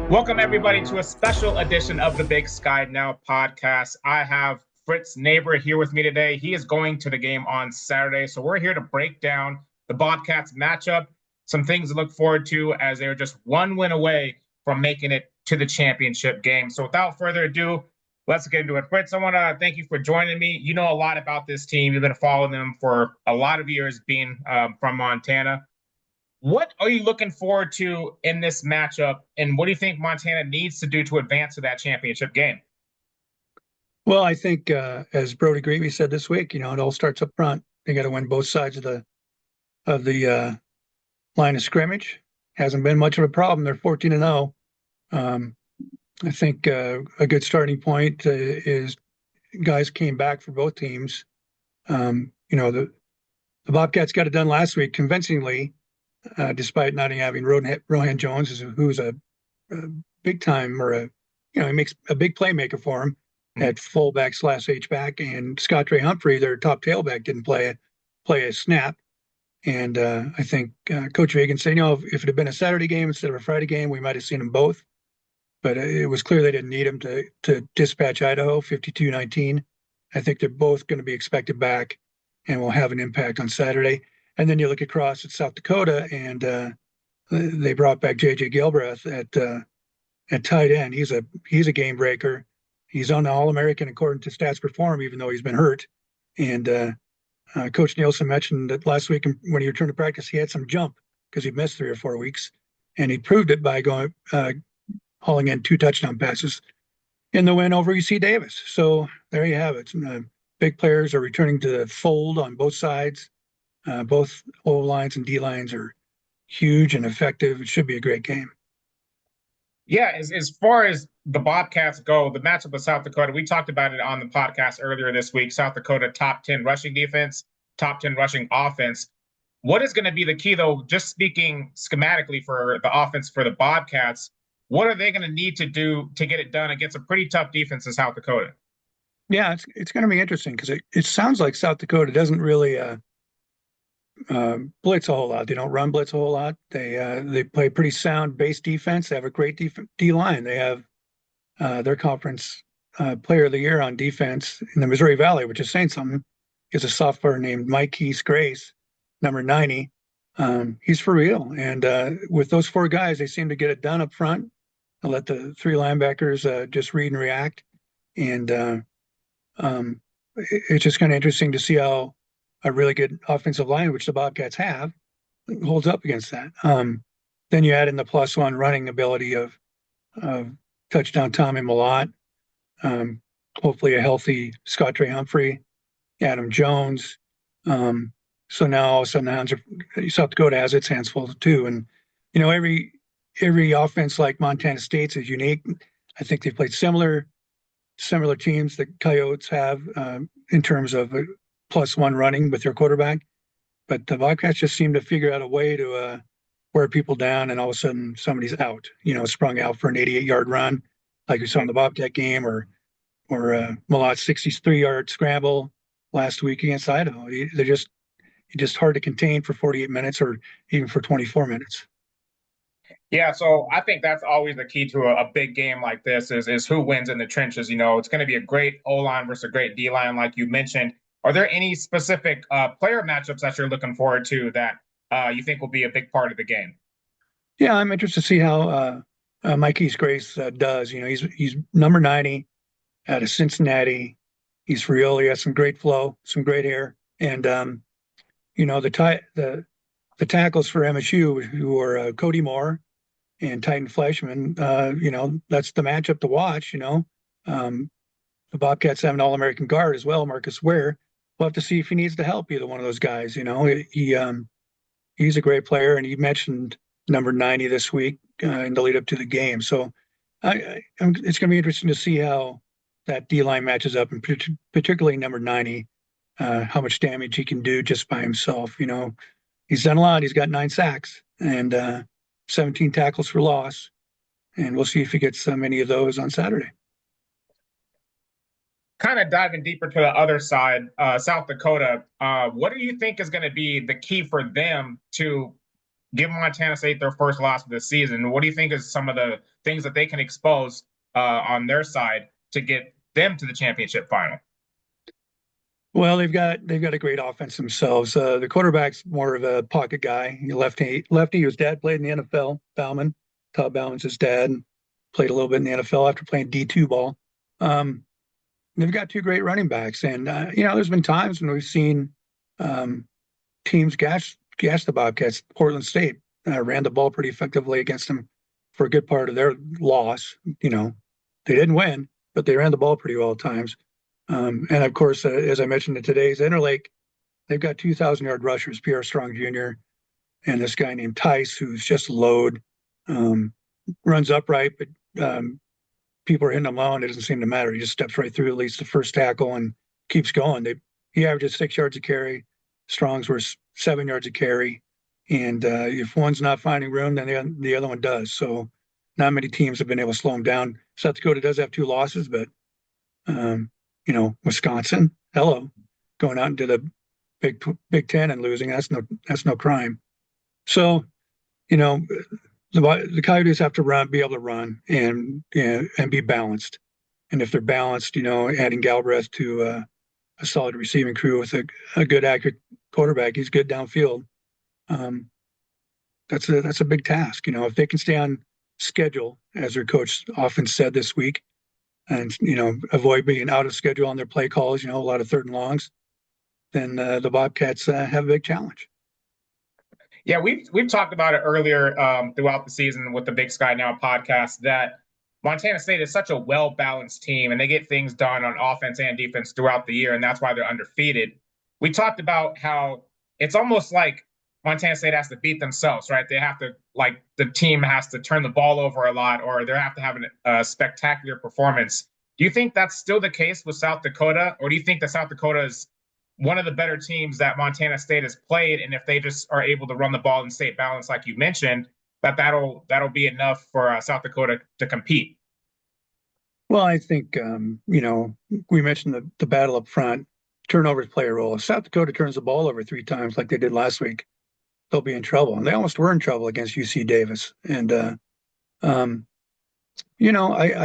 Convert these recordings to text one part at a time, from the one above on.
Welcome, everybody, to a special edition of the Big Sky Now podcast. I have Fritz neighbor here with me today. He is going to the game on Saturday, so we're here to break down the Bobcats matchup, some things to look forward to as they're just one win away from making it to the championship game. So without further ado, let's get into it. Fritz, I want to thank you for joining me. You know a lot about this team. You've been following them for a lot of years, being from Montana. What are you looking forward to in this matchup, and what do you think Montana needs to do to advance to that championship game? Well, I think as Brody Greavy said this week, it all starts up front. They got to win both sides of the line of scrimmage. Hasn't been much of a problem. They're 14-0. I think a good starting point is guys came back for both teams. The Bobcats got it done last week convincingly, despite not having Rohan Jones, who's a big time he makes a big playmaker for him at fullback / H-back, and Scott Ray Humphrey, their top tailback, didn't play a snap. And I think Coach Reagan said, if it had been a Saturday game instead of a Friday game, we might have seen them both. But it was clear they didn't need him to dispatch Idaho 52-19. I think they're both going to be expected back and will have an impact on Saturday. And then you look across at South Dakota, and they brought back J.J. Gilbreth at tight end. He's a game breaker. He's on the All-American according to Stats Perform, even though he's been hurt. And Coach Nielsen mentioned that last week when he returned to practice, he had some jump because he missed 3 or 4 weeks, and he proved it by hauling in 2 touchdown passes in the win over UC Davis. So there you have it. Big players are returning to the fold on both sides. Both O lines and D lines are huge and effective. It should be a great game. Yeah, as far as the Bobcats go, the matchup with South Dakota, we talked about it on the podcast earlier this week. South Dakota, top 10 rushing defense, top 10 rushing offense. What is going to be the key, though, just speaking schematically for the offense for the Bobcats, what are they going to need to do to get it done against a pretty tough defense in South Dakota? Yeah, it's going to be interesting because it sounds like South Dakota doesn't really blitz a whole lot. They don't run blitz a whole lot. They play pretty sound base defense. They have a great D line. They have their conference player of the year on defense in the Missouri Valley, which is saying something, is a sophomore named Mike Grace, number 90. He's for real. And with those 4 guys, they seem to get it done up front and let the 3 linebackers just read and react. And it's just kind of interesting to see how a really good offensive line, which the Bobcats have, holds up against that. Then you add in the +1 running ability of touchdown Tommy Mellott, hopefully a healthy Scott Ray Humphrey, Adam Jones. So now all of a sudden South Dakota has its hands full too. And every offense like Montana State's is unique. I think they've played similar teams that Coyotes have in terms of +1 running with their quarterback, but the Bobcats just seem to figure out a way to wear people down, and all of a sudden somebody's out, sprung out for an 88-yard run, like we saw in the Bobcat game, or Malot's 63-yard scramble last week against Idaho. They're just hard to contain for 48 minutes or even for 24 minutes. Yeah, so I think that's always the key to a big game like this is who wins in the trenches. It's going to be a great O-line versus a great D-line, like you mentioned. Are there any specific player matchups that you're looking forward to that you think will be a big part of the game? Yeah, I'm interested to see how Mike Grace does. He's number 90 out of Cincinnati. He's for real. He has some great flow, some great hair, and the tackles for MSU, who are Cody Moore and Titan Fleshman. That's the matchup to watch. The Bobcats have an All-American guard as well, Marcus Ware. We'll have to see if he needs to help either one of those guys. He's a great player, and he mentioned number 90 this week in the lead up to the game. So it's going to be interesting to see how that D-line matches up, and particularly number 90, how much damage he can do just by himself. He's done a lot. He's got 9 sacks and 17 tackles for loss, and we'll see if he gets many of those on Saturday. Kind of diving deeper to the other side, South Dakota, what do you think is going to be the key for them to give Montana State their first loss of the season. What do you think is some of the things that they can expose on their side to get them to the championship final? Well, they've got a great offense themselves. The quarterback's more of a pocket guy, lefty. His dad played in the NFL. Bauman, Todd Bauman's his dad, played a little bit in the NFL after playing D2 ball. Um, they've got two great running backs, and there's been times when we've seen um, teams gash the Bobcats. Portland State ran the ball pretty effectively against them for a good part of their loss. They didn't win, but they ran the ball pretty well at times. And of course, as I mentioned in today's Interlake, they've got 2,000-yard rushers, Pierre Strong Jr. and this guy named Tice, who's just a load, runs upright, but people are hitting him low, and it doesn't seem to matter. He just steps right through at least the first tackle and keeps going. He averages 6 yards a carry. Strong's were 7 yards a carry. And if one's not finding room, then the other one does. So not many teams have been able to slow him down. South Dakota does have 2 losses, but Wisconsin, hello, going out into the Big Ten and losing, that's no crime. So, the Coyotes have to be able to run and be balanced. And if they're balanced, adding Galbraith to a solid receiving crew with a good, accurate quarterback, he's good downfield. That's a big task. If they can stay on schedule, as their coach often said this week, and avoid being out of schedule on their play calls, a lot of third and longs, then the Bobcats have a big challenge. Yeah, we've talked about it earlier throughout the season with the Big Sky Now podcast that Montana State is such a well-balanced team, and they get things done on offense and defense throughout the year, and that's why they're undefeated. We talked about how it's almost like Montana State has to beat themselves, right? They have to, the team has to turn the ball over a lot, or they have to have a spectacular performance. Do you think that's still the case with South Dakota, or do you think that South Dakota is one of the better teams that Montana State has played, and if they just are able to run the ball and stay balanced, like you mentioned, that'll be enough for South Dakota to compete? Well, I think we mentioned the battle up front. Turnovers play a role. If South Dakota turns the ball over 3 times like they did last week, they'll be in trouble. And they almost were in trouble against UC Davis. And, I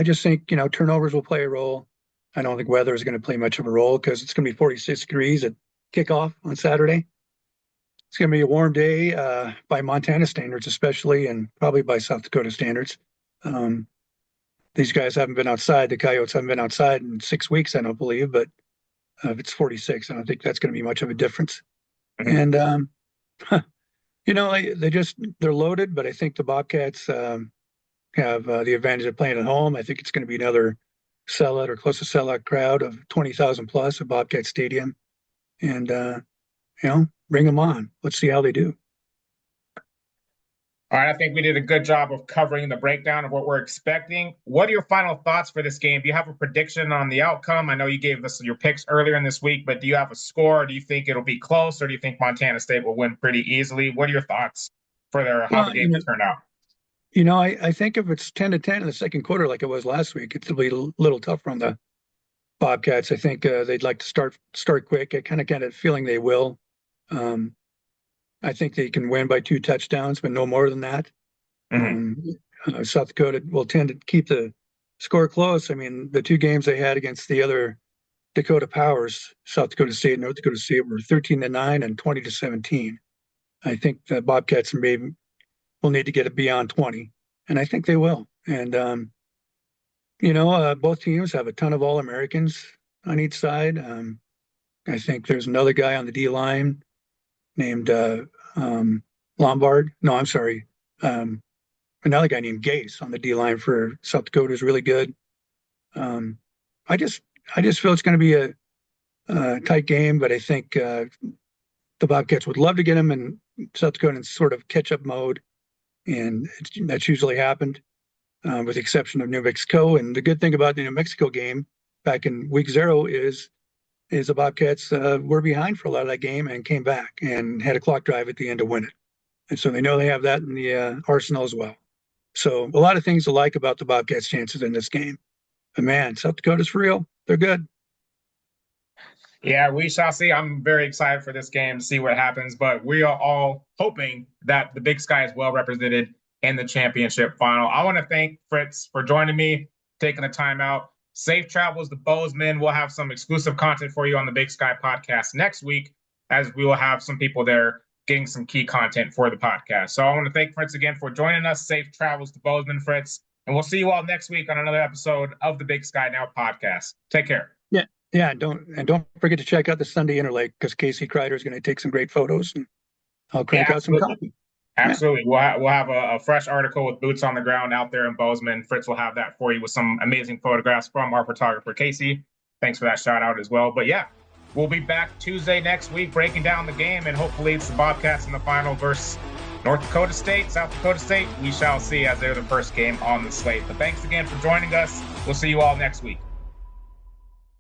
just think, turnovers will play a role. I don't think weather is going to play much of a role because it's going to be 46 degrees at kickoff on Saturday. It's going to be a warm day by Montana standards, especially, and probably by South Dakota standards. These guys haven't been outside. The Coyotes haven't been outside in 6 weeks, I don't believe. But if it's 46, I don't think that's going to be much of a difference. And they're loaded, but I think the Bobcats have the advantage of playing at home. I think it's going to be another sellout or close to sellout crowd of 20,000 plus at Bobcat Stadium, and bring them on. Let's see how they do. All right, I think we did a good job of covering the breakdown of what we're expecting. What are your final thoughts for this game? Do you have a prediction on the outcome? I know you gave us your picks earlier in this week, but do you have a score? Do you think it'll be close, or do you think Montana State will win pretty easily? What are your thoughts for how the game will turn out? I think if it's 10-10 in the second quarter like it was last week, it'll be a little tougher on the Bobcats. I think they'd like to start quick. I kind of get a feeling they will. I think they can win by 2 touchdowns, but no more than that. South Dakota will tend to keep the score close. I mean, the 2 games they had against the other Dakota powers, South Dakota State and North Dakota State, were 13-9 and 20-17. I think the Bobcats will need to get it beyond 20, and I think they will. And both teams have a ton of All-Americans on each side. I think there's another guy on the D line named Lombard. No, I'm sorry. Another guy named Gase on the D line for South Dakota is really good. I just feel it's going to be a tight game, but I think the Bobcats would love to get him in South Dakota in sort of catch-up mode, and that's usually happened, with the exception of New Mexico. And the good thing about the New Mexico game back in week 0 is the Bobcats were behind for a lot of that game and came back and had a clock drive at the end to win it. And so they know they have that in the arsenal as well. So a lot of things to like about the Bobcats' chances in this game. But man, South Dakota's for real. They're good. Yeah, we shall see. I'm very excited for this game to see what happens, but we are all hoping that the Big Sky is well represented in the championship final. I want to thank Fritz for joining me, taking the time out. Safe travels to Bozeman. We'll have some exclusive content for you on the Big Sky podcast next week, as we will have some people there getting some key content for the podcast. So I want to thank Fritz again for joining us. Safe travels to Bozeman, Fritz. And we'll see you all next week on another episode of the Big Sky Now podcast. Take care. Yeah, don't forget to check out the Sunday Interlake, because Casey Kreider is going to take some great photos, and I'll crank out some copy. Absolutely. We'll have a fresh article with boots on the ground out there in Bozeman. Fritz will have that for you with some amazing photographs from our photographer, Casey. Thanks for that shout out as well. But yeah, we'll be back Tuesday next week breaking down the game, and hopefully it's the Bobcats in the final versus North Dakota State, South Dakota State. We shall see, as they're the first game on the slate. But thanks again for joining us. We'll see you all next week.